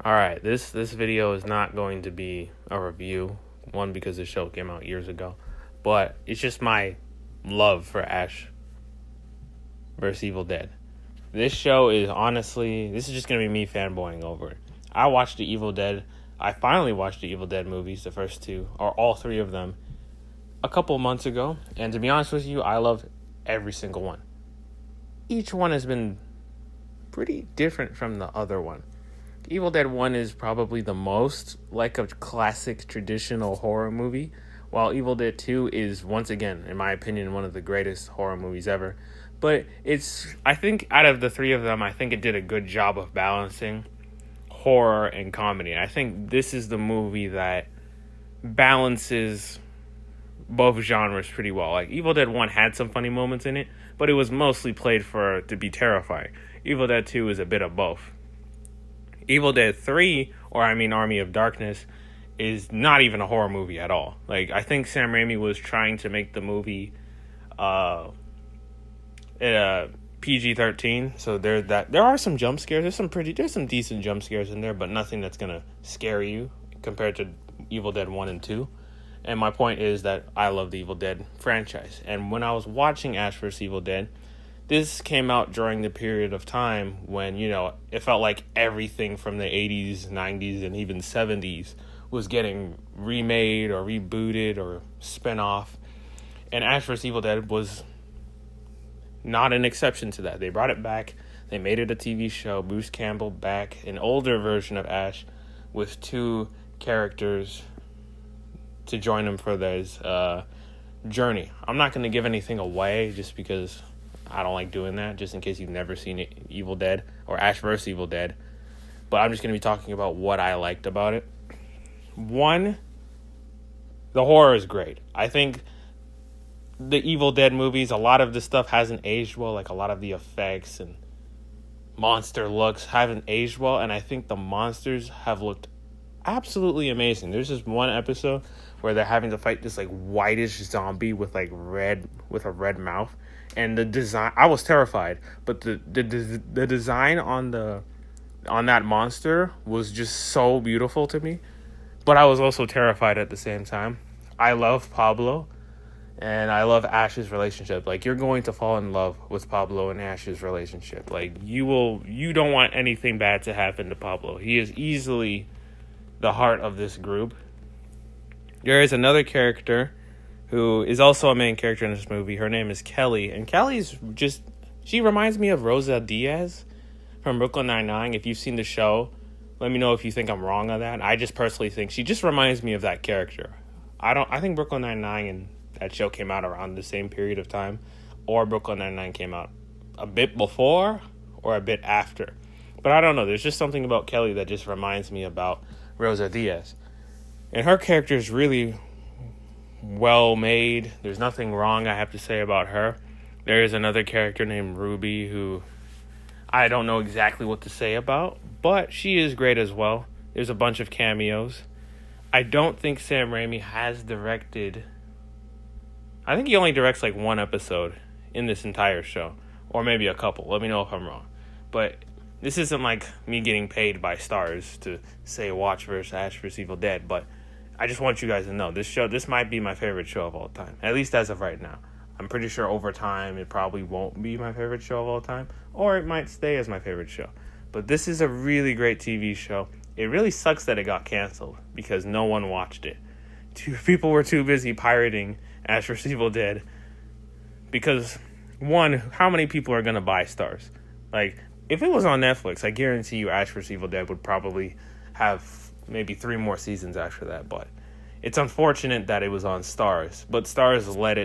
All right, this video is not going to be a review. One, because the show came out years ago, but it's just my love for Ash vs. Evil Dead. This show is honestly, this is just gonna be me fanboying over it. I watched the Evil Dead. I finally watched the Evil Dead movies, the first two, or all three of them, a couple months ago. And to be honest with you, I love every single one. Each one has been pretty different from the other one. Evil Dead 1 is probably the most like a classic traditional horror movie, while Evil Dead 2 is, once again, in my opinion, one of the greatest horror movies ever. But I think out of the three of them, I think it did a good job of balancing horror and comedy. I think this is the movie that balances both genres pretty well. Like, Evil Dead 1 had some funny moments in it, but it was mostly played to be terrifying. Evil Dead 2 is a bit of both. Evil Dead 3, Army of Darkness, is not even a horror movie at all. Like, I think Sam Raimi was trying to make the movie PG-13, so there are some jump scares. There's some decent jump scares in there, but nothing that's gonna scare you compared to Evil Dead 1 and 2. And my point is that I love the Evil Dead franchise. And when I was watching Ash vs. Evil Dead, this came out during the period of time when, it felt like everything from the 80s, 90s, and even 70s was getting remade or rebooted or spin off. And Ash vs. Evil Dead was not an exception to that. They brought it back. They made it a TV show. Bruce Campbell back, an older version of Ash with two characters to join him for this journey. I'm not going to give anything away just because I don't like doing that, just in case you've never seen Evil Dead or Ash vs. Evil Dead. But I'm just going to be talking about what I liked about it. One, the horror is great. I think the Evil Dead movies, a lot of the stuff hasn't aged well. Like, a lot of the effects and monster looks haven't aged well. And I think the monsters have looked absolutely amazing. There's this one episode where they're having to fight this, like, whitish zombie with a red mouth. And the design, I was terrified, but the design on that monster was just so beautiful to me. But I was also terrified at the same time. I love Pablo, and I love Ash's relationship. Like, you're going to fall in love with Pablo and Ash's relationship. Like, you don't want anything bad to happen to Pablo. He is easily the heart of this group. There is another character who is also a main character in this movie. Her name is Kelly. And she reminds me of Rosa Diaz from Brooklyn Nine-Nine. If you've seen the show, let me know if you think I'm wrong on that. I just personally think she just reminds me of that character. I think Brooklyn Nine-Nine and that show came out around the same period of time, or Brooklyn Nine-Nine came out a bit before or a bit after. But I don't know. There's just something about Kelly that just reminds me about Rosa Diaz. And her character is really well made. There's nothing wrong, I have to say, about her. There is another character named Ruby who I don't know exactly what to say about, but she is great as well. There's a bunch of cameos. I don't think Sam Raimi has directed... I think he only directs like one episode in this entire show, or maybe a couple. Let me know if I'm wrong. But this isn't like me getting paid by Stars to say watch Ash vs. Evil Dead, but I just want you guys to know, this might be my favorite show of all time, at least as of right now. I'm pretty sure over time it probably won't be my favorite show of all time, or it might stay as my favorite show. But this is a really great TV show. It really sucks that it got canceled because no one watched it. People were too busy pirating Ash vs. Evil Dead because, one, how many people are going to buy Stars? Like, if it was on Netflix, I guarantee you Ash vs. Evil Dead would probably have maybe 3 more seasons after that. But it's unfortunate that it was on Stars. But Stars let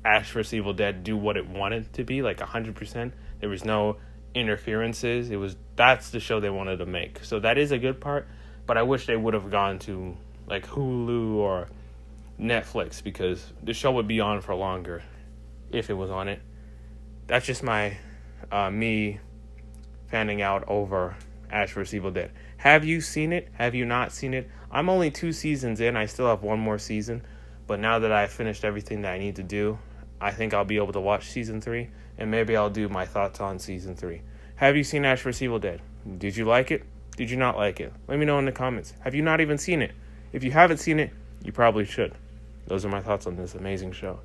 Ash vs. Evil Dead do what it wanted to be, like 100%. There was no interferences. That's the show they wanted to make. So that is a good part. But I wish they would have gone to like Hulu or Netflix, because the show would be on for longer if it was on it. That's just my me fanning out over Ash vs. Evil Dead. Have you seen it? Have you not seen it? I'm only 2 seasons in. I still have 1 more season. But now that I've finished everything that I need to do, I think I'll be able to watch season 3. And maybe I'll do my thoughts on season 3. Have you seen Ash vs. Evil Dead? Did you like it? Did you not like it? Let me know in the comments. Have you not even seen it? If you haven't seen it, you probably should. Those are my thoughts on this amazing show.